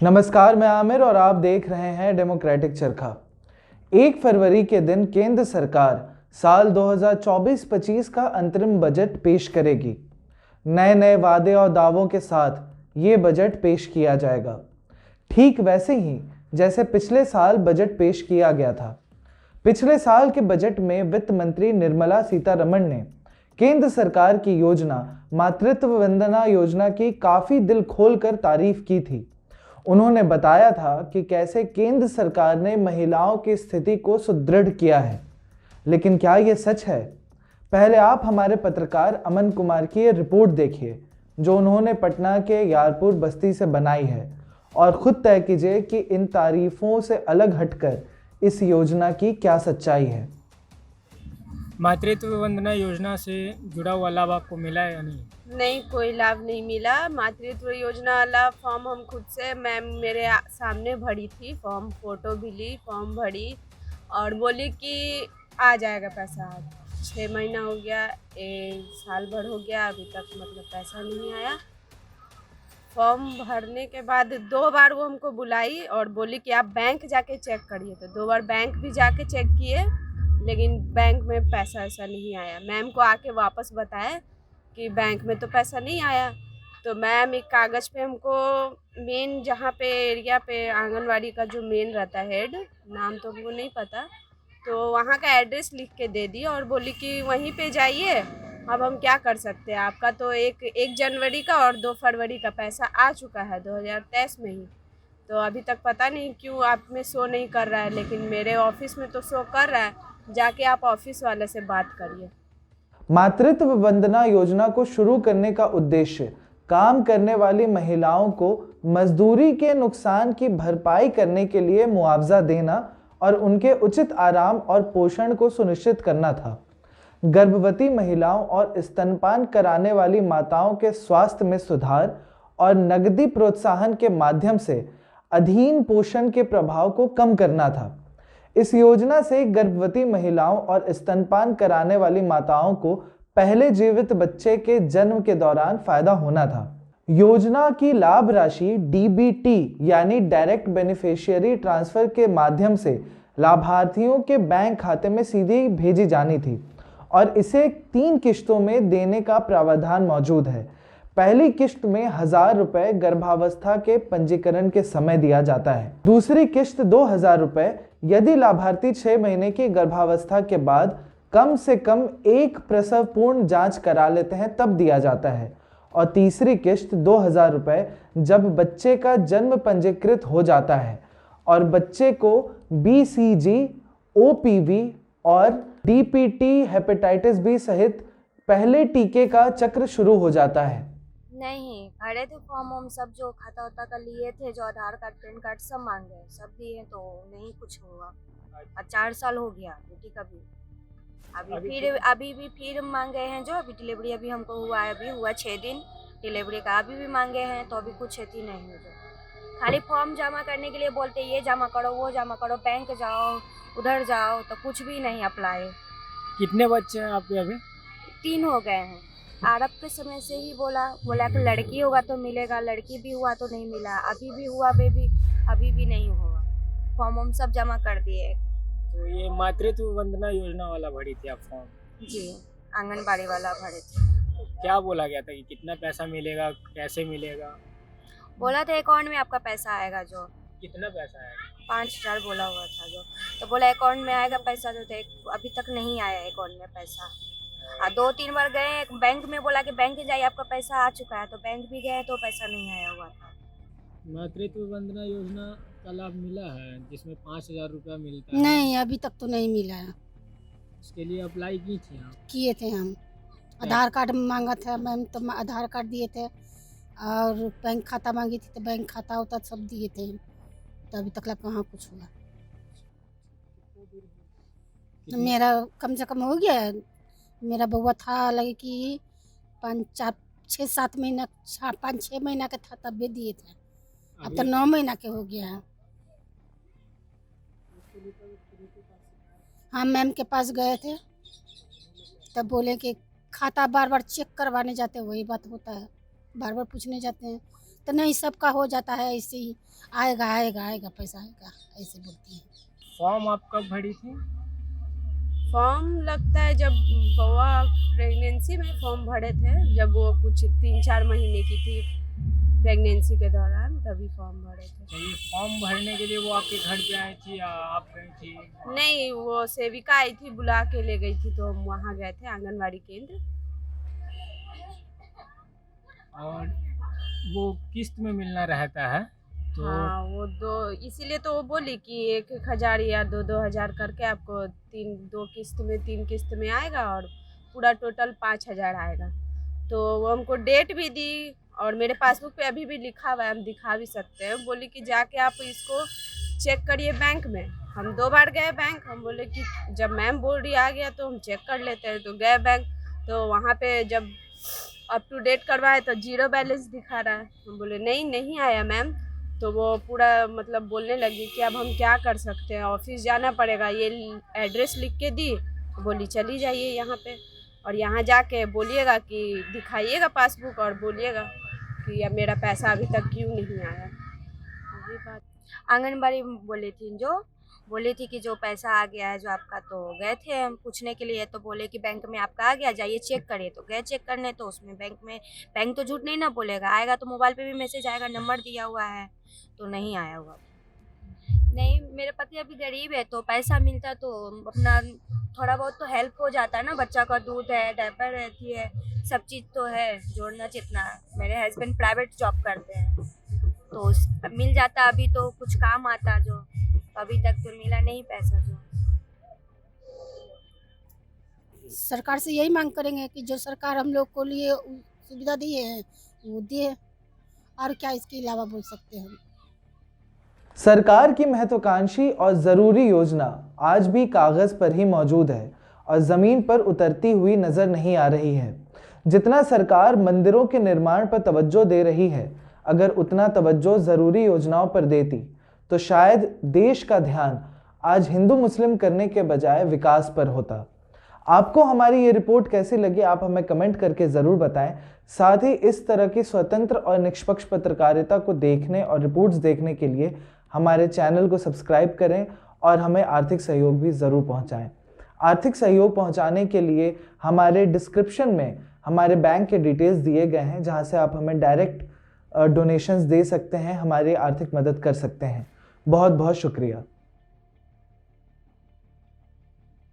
नमस्कार, मैं आमिर और आप देख रहे हैं डेमोक्रेटिक चरखा। 1 फरवरी के दिन केंद्र सरकार साल 2024-25 का अंतरिम बजट पेश करेगी। नए नए वादे और दावों के साथ ये बजट पेश किया जाएगा, ठीक वैसे ही जैसे पिछले साल बजट पेश किया गया था। पिछले साल के बजट में वित्त मंत्री निर्मला सीतारमण ने केंद्र सरकार की योजना मातृत्व वंदना योजना की काफ़ी दिल खोलकर तारीफ की थी। उन्होंने बताया था कि कैसे केंद्र सरकार ने महिलाओं की स्थिति को सुदृढ़ किया है। लेकिन क्या यह सच है? पहले आप हमारे पत्रकार अमन कुमार की ये रिपोर्ट देखिए, जो उन्होंने पटना के यारपुर बस्ती से बनाई है, और खुद तय कीजिए कि इन तारीफों से अलग हटकर इस योजना की क्या सच्चाई है। मातृत्व वंदना योजना से जुड़ा हुआ लाभ आपको मिला है या नहीं? नहीं, कोई लाभ नहीं मिला। मातृत्व योजना वाला फॉर्म हम खुद से मैम मेरे सामने भरी थी, फॉर्म फ़ोटो भी ली, फॉर्म भरी और बोली कि आ जाएगा पैसा। 6 महीना हो गया, 1 साल भर हो गया, अभी तक मतलब पैसा नहीं आया। फॉर्म भरने के बाद 2 बार वो हमको बुलाई और बोली कि आप बैंक जाके चेक करिए। तो 2 बार बैंक भी जाके चेक किए, लेकिन बैंक में पैसा ऐसा नहीं आया। मैम को आके वापस बताया कि बैंक में तो पैसा नहीं आया। तो मैम एक कागज़ पे हमको मेन जहाँ पे एरिया पे आंगनवाड़ी का जो मेन रहता है हेड, नाम तो हमको नहीं पता, तो वहाँ का एड्रेस लिख के दे दी और बोली कि वहीं पे जाइए। अब हम क्या कर सकते हैं, आपका तो 1 जनवरी का और 2 फरवरी का पैसा आ चुका है 2023 में ही। तो अभी तक पता नहीं क्यों आप में शो नहीं कर रहा है, लेकिन मेरे ऑफिस में तो शो कर रहा है। जाके आप ऑफिस वाले से बात करिए। मातृत्व वंदना योजना को शुरू करने का उद्देश्य काम करने वाली महिलाओं को मजदूरी के नुकसान की भरपाई करने के लिए मुआवजा देना और उनके उचित आराम और पोषण को सुनिश्चित करना था। गर्भवती महिलाओं और स्तनपान कराने वाली माताओं के स्वास्थ्य में सुधार और नकदी प्रोत्साहन के माध्यम से अधीन पोषण के प्रभाव को कम करना था। इस योजना से गर्भवती महिलाओं और स्तनपान कराने वाली माताओं को पहले जीवित बच्चे के जन्म के दौरान फायदा होना था। योजना की लाभ राशि डीबीटी यानी डायरेक्ट बेनिफिशियरी ट्रांसफर के माध्यम से लाभार्थियों के बैंक खाते में सीधे भेजी जानी थी और इसे 3 किश्तों में देने का प्रावधान मौजूद है। पहली किश्त में 1000 रुपए गर्भावस्था के पंजीकरण के समय दिया जाता है। दूसरी किश्त 2000 रुपए यदि लाभार्थी 6 महीने की गर्भावस्था के बाद कम से कम 1 प्रसव पूर्ण जांच करा लेते हैं तब दिया जाता है, और तीसरी किश्त 2000 रुपए जब बच्चे का जन्म पंजीकृत हो जाता है और बच्चे को BCG, OPV और DPT हेपेटाइटिस बी सहित पहले टीके का चक्र शुरू हो जाता है। नहीं, भरे थे फॉर्म हम सब, जो खाता होता का लिए थे, जो आधार कार्ड पैन कार्ड सब मांगे, सब दिए तो नहीं कुछ हुआ। और 4 साल हो गया बेटी का भी। अभी भी फिर मांगे हैं, जो अभी डिलीवरी अभी हमको हुआ है, अभी हुआ 6 दिन डिलीवरी का, अभी भी मांगे हैं तो अभी कुछ अति नहीं है। खाली फॉर्म जमा करने के लिए बोलते ये जमा करो वो जमा करो, बैंक जाओ उधर जाओ, तो कुछ भी नहीं अप्लाई। कितने बच्चे हैं आपके अभी? 3 हो गए हैं। आरब के समय से ही बोला कि लड़की होगा तो मिलेगा, लड़की भी हुआ तो नहीं मिला, अभी भी हुआ बेबी, अभी भी नहीं हुआ। फॉर्म हम सब जमा कर दिए। तो ये मातृत्व वंदना योजना वाला भरी थी आप फॉर्म? जी, आंगनबाड़ी वाला भरे थे। क्या बोला गया था कि कितना पैसा मिलेगा, कैसे मिलेगा? बोला था अकाउंट में आपका पैसा आएगा। जो कितना पैसा आएगा? 5000 बोला हुआ था जो, तो बोला अकाउंट में आएगा पैसा, जो थे अभी तक नहीं आया अकाउंट में पैसा। 2-3 बार गए बैंक में, बोला कि बैंक जाइए आपका पैसा आ चुका है, तो बैंक भी गए तो पैसा नहीं आया हुआ था। मातृत्व वंदना योजना का लाभ मिला है जिसमें 5000 रुपया मिलता है? नहीं, अभी तक तो नहीं मिला है। इसके लिए अप्लाई की थी आप? किए थे हम, आधार कार्ड मांगा था मैम, तो आधार कार्ड दिए थे, और बैंक खाता मांगी थी तो बैंक खाता होता सब दिए थे, तो अभी तक कहाँ कुछ हुआ। मेरा कम से कम हो गया है, मेरा बउआ था लगे कि 5-6-7 महीना, 5-6 महीना का था तब भी दिए थे, अब तो 9 महीना के हो गया है। हम मैम के पास गए थे तब बोले कि खाता बार बार चेक करवाने जाते हैं, वही बात होता है, बार बार पूछने जाते हैं, तो नहीं सबका हो जाता है ऐसे ही, आएगा आएगा आएगा पैसा आएगा ऐसे बोलती है। फॉर्म आप कब भरी थी? फॉर्म लगता है जब बउआ प्रेगनेंसी में फॉर्म भरे थे, जब वो कुछ 3-4 महीने की थी प्रेगनेंसी के दौरान, तभी फॉर्म भरे थे। तो ये फॉर्म भरने के लिए वो आपके घर पे आई थी या आप गई थी? नहीं, वो सेविका आई थी, बुला के ले गई थी, तो हम वहाँ गए थे आंगनवाड़ी केंद्र। और वो किस्त में मिलना रहता है तो हाँ, वो इसीलिए तो वो बोली कि 1,000 या 2,000 करके आपको 2 किस्त में 3 किस्त में आएगा और पूरा टोटल 5,000 आएगा। तो वो हमको डेट भी दी और मेरे पासबुक पे अभी भी लिखा हुआ है, हम दिखा भी सकते हैं। बोली कि जाके आप इसको चेक करिए बैंक में। हम 2 बार गए बैंक, हम बोले कि जब मैम बोल रही आ गया तो हम चेक कर लेते हैं। तो गए बैंक, तो वहाँ पे जब अप टू डेट करवाए तो 0 बैलेंस दिखा रहा है। हम बोले नहीं आया मैम। तो वो पूरा मतलब बोलने लगी कि अब हम क्या कर सकते हैं, ऑफिस जाना पड़ेगा। ये एड्रेस लिख के दी, बोली चली जाइए यहाँ पे और यहाँ जाके बोलिएगा कि दिखाइएगा पासबुक और बोलिएगा कि अब मेरा पैसा अभी तक क्यों नहीं आया। ये बात आंगनबाड़ी बोली थी कि जो पैसा आ गया है जो आपका, तो गए थे हम पूछने के लिए, तो बोले कि बैंक में आपका आ गया, जाइए चेक करिए। तो गए चेक करने, तो उसमें बैंक तो झूठ नहीं ना बोलेगा, आएगा तो मोबाइल पे भी मैसेज आएगा, नंबर दिया हुआ है, तो नहीं आया हुआ। नहीं, मेरे पति अभी गरीब है, तो पैसा मिलता तो अपना थोड़ा बहुत तो हेल्प हो जाता है ना। बच्चा का दूध है, डायपर रहती है, सब चीज़ तो है जोड़ना जितना। मेरे हस्बैंड प्राइवेट जॉब करते हैं, तो मिल जाता अभी तो कुछ काम आता, जो अभी तक तो मिला नहीं पैसा। जो सरकार से यही मांग करेंगे कि जो सरकार हम लोग को लिए सुविधा दिए हैं वो दिए, और क्या इसके अलावा बोल सकते हैं। सरकार की महत्वाकांक्षी और ज़रूरी योजना आज भी कागज़ पर ही मौजूद है और ज़मीन पर उतरती हुई नज़र नहीं आ रही है। जितना सरकार मंदिरों के निर्माण पर तवज्जो दे रही है, अगर उतना तवज्जो ज़रूरी योजनाओं पर देती तो शायद देश का ध्यान आज हिंदू मुस्लिम करने के बजाय विकास पर होता। आपको हमारी ये रिपोर्ट कैसी लगी, आप हमें कमेंट करके ज़रूर बताएं। साथ ही इस तरह की स्वतंत्र और निष्पक्ष पत्रकारिता को देखने और रिपोर्ट्स देखने के लिए हमारे चैनल को सब्सक्राइब करें और हमें आर्थिक सहयोग भी ज़रूर पहुंचाएं। आर्थिक सहयोग पहुंचाने के लिए हमारे डिस्क्रिप्शन में हमारे बैंक के डिटेल्स दिए गए हैं, जहां से आप हमें डायरेक्ट डोनेशंस दे सकते हैं, हमारी आर्थिक मदद कर सकते हैं। बहुत बहुत शुक्रिया।